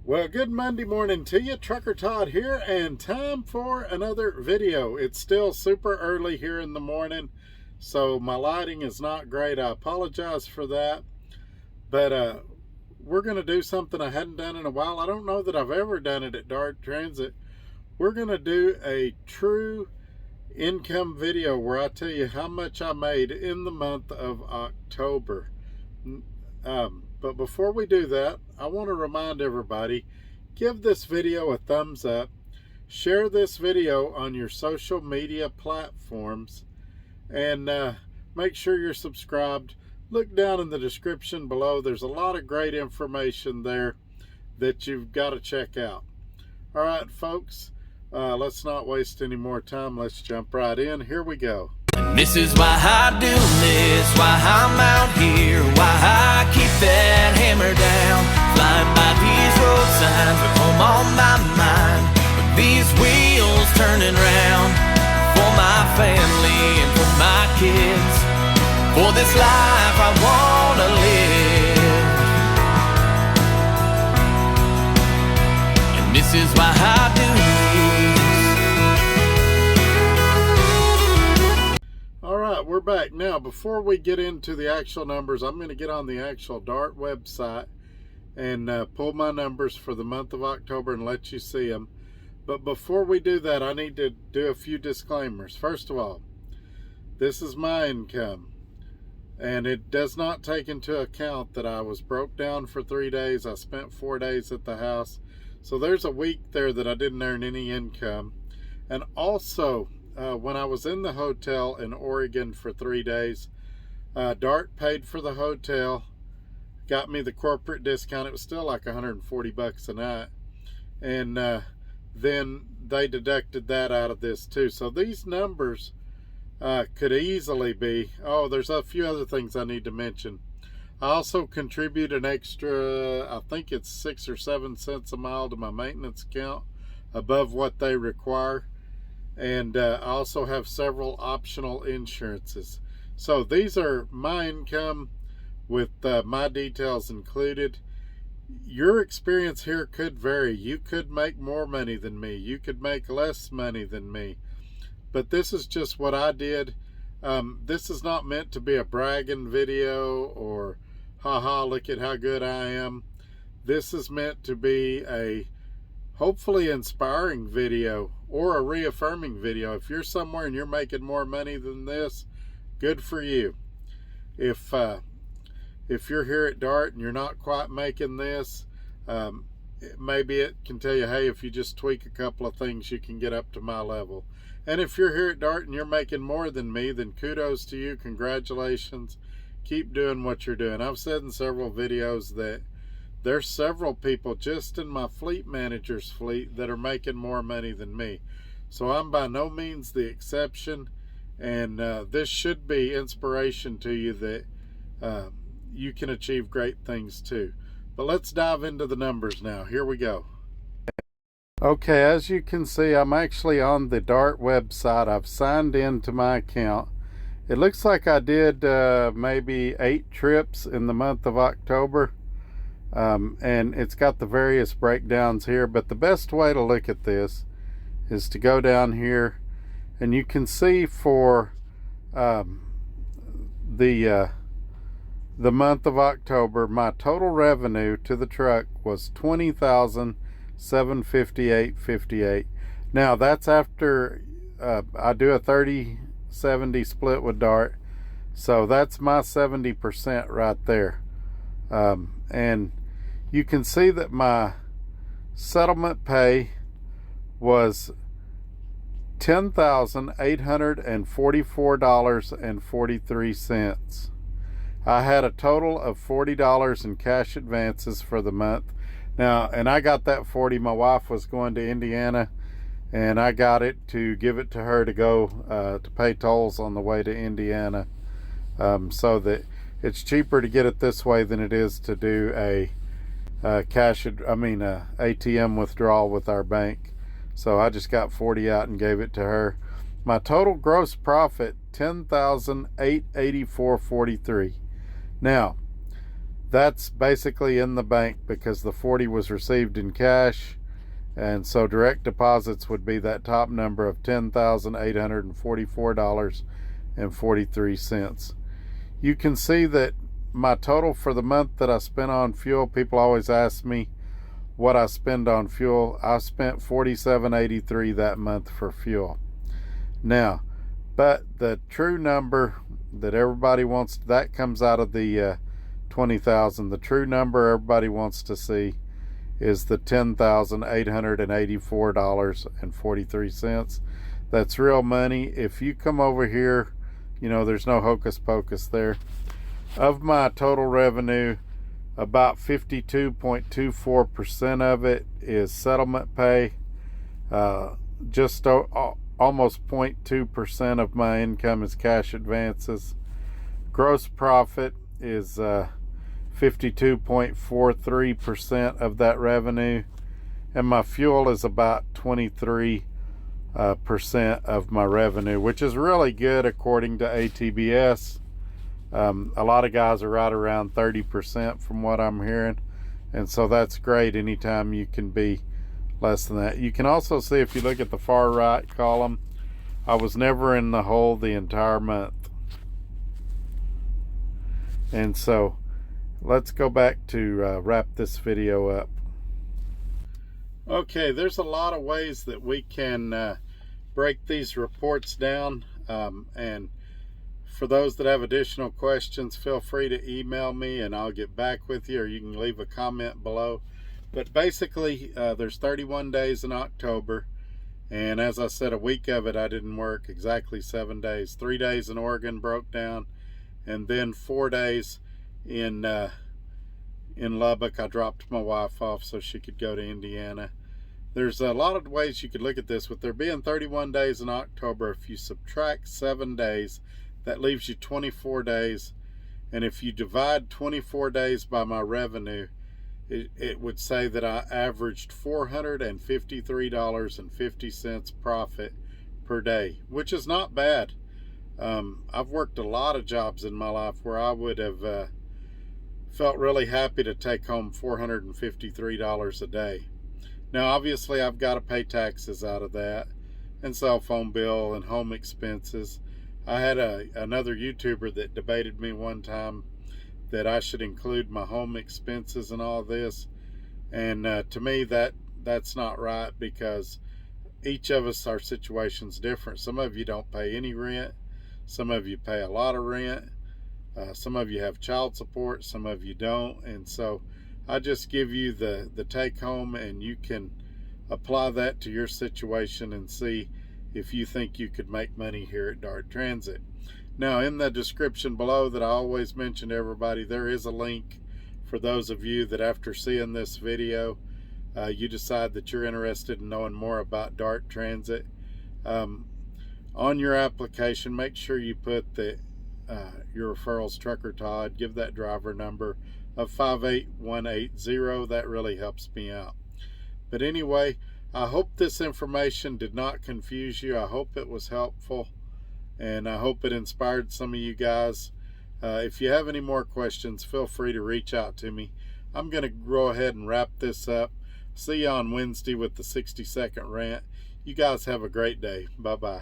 Well, good Monday morning to you. Trucker Todd here, and time for another video. It's still super early here in the morning, so my lighting is not great. I apologize for that, but we're going to do something I hadn't done in a while. I don't know that I've ever done it at Dart Transit. We're going to do a true income video where I tell you how much I made in the month of October. But before we do that, I want to remind everybody, give this video a thumbs up, share this video on your social media platforms, and make sure you're subscribed. Look down in the description below. There's a lot of great information there that you've got to check out. All right, folks, let's not waste any more time. Let's jump right in. Here we go. This is why I do this, why I'm out here, why I keep that hammer down. Flying by these road signs with home on my mind, with these wheels turning round. For my family and for my kids, for this life I wanna live. And this is why I do this. We're back. Now, before we get into the actual numbers, I'm going to get on the actual Dart website and pull my numbers for the month of October and let you see them. But before we do that, I need to do a few disclaimers. First of all, this is my income, and it does not take into account that I was broke down for 3 days. I spent 4 days at the house. So there's a week there that I didn't earn any income. And also, when I was in the hotel in Oregon for 3 days, Dart paid for the hotel, got me the corporate discount. It was still like $140 a night. And then they deducted that out of this too. So these numbers could easily be, oh, there's a few other things I need to mention. I also contribute an extra, I think it's 6 or 7 cents a mile to my maintenance account above what they require. And I also have several optional insurances. So these are my income with my details included. Your experience here could vary. You could make more money than me. You could make less money than me. But this is just what I did. This is not meant to be a bragging video or, haha, look at how good I am. This is meant to be a hopefully inspiring video or a reaffirming video. If you're somewhere and you're making more money than this, good for you. If you're here at Dart and you're not quite making this, maybe it can tell you, hey, if you just tweak a couple of things, you can get up to my level. And if you're here at Dart and you're making more than me, then kudos to you. Congratulations. Keep doing what you're doing. I've said in several videos that there's several people just in my fleet manager's fleet that are making more money than me. So I'm by no means the exception. And this should be inspiration to you that you can achieve great things too. But let's dive into the numbers now. Here we go. Okay, as you can see, I'm actually on the Dart website. I've signed into my account. It looks like I did maybe 8 trips in the month of October. And it's got the various breakdowns here, but the best way to look at this is to go down here, and you can see for the month of October, my total revenue to the truck was $20,758.58. Now that's after I do a 30-70 split with Dart, so that's my 70% right there. And you can see that my settlement pay was $10,844.43. I had a total of $40 in cash advances for the month. Now, and I got that 40. My wife was going to Indiana, and I got it to give it to her to go to pay tolls on the way to Indiana, so that it's cheaper to get it this way than it is to do a ATM withdrawal with our bank. So I just got 40 out and gave it to her. My total gross profit, $10,884.43. Now, That's basically in the bank because the 40 was received in cash. And so direct deposits would be that top number of $10,844.43. You can see that my total for the month that I spent on fuel, people always ask me what I spend on fuel. I spent $47.83 that month for fuel. Now, but the true number that everybody wants, that comes out of the 20,000. The true number everybody wants to see is the $10,884.43. That's real money. If you come over here, you know, there's no hocus pocus there. Of my total revenue, about 52.24% of it is settlement pay. Just almost 0.2% of my income is cash advances. Gross profit is 52.43% of that revenue, and my fuel is about 23% of my revenue, which is really good according to ATBS. A lot of guys are right around 30% from what I'm hearing, and so that's great anytime you can be less than that. You can also see, if you look at the far right column, I was never in the hole the entire month. And so let's go back to wrap this video up. Okay, there's a lot of ways that we can break these reports down, and for those that have additional questions, feel free to email me and I'll get back with you, or you can leave a comment below. But basically, there's 31 days in October, and as I said, a week of it I didn't work, exactly 7 days. 3 days in Oregon broke down, and then 4 days in Lubbock. I dropped my wife off so she could go to Indiana. There's a lot of ways you could look at this. With there being 31 days in October, if you subtract 7 days, that leaves you 24 days. And if you divide 24 days by my revenue, it would say that I averaged $453.50 profit per day, which is not bad. I've worked a lot of jobs in my life where I would have felt really happy to take home $453 a day. Now, obviously, I've got to pay taxes out of that, and cell phone bill and home expenses. I had another YouTuber that debated me one time that I should include my home expenses and all this, and to me that's not right, because each of us, our situation's different. Some of you don't pay any rent, some of you pay a lot of rent, some of you have child support, some of you don't, and so I just give you the take home, and you can apply that to your situation and see if you think you could make money here at Dart Transit. Now, in the description below that I always mention to everybody, there is a link for those of you that after seeing this video, you decide that you're interested in knowing more about Dart Transit. On your application, make sure you put that your referral's Trucker Todd. Give that driver number of 58180. That really helps me out. But anyway, I hope this information did not confuse you. I hope it was helpful, and I hope it inspired some of you guys. If you have any more questions, feel free to reach out to me. I'm going to go ahead and wrap this up. See you on Wednesday with the 60-second rant. You guys have a great day. Bye-bye.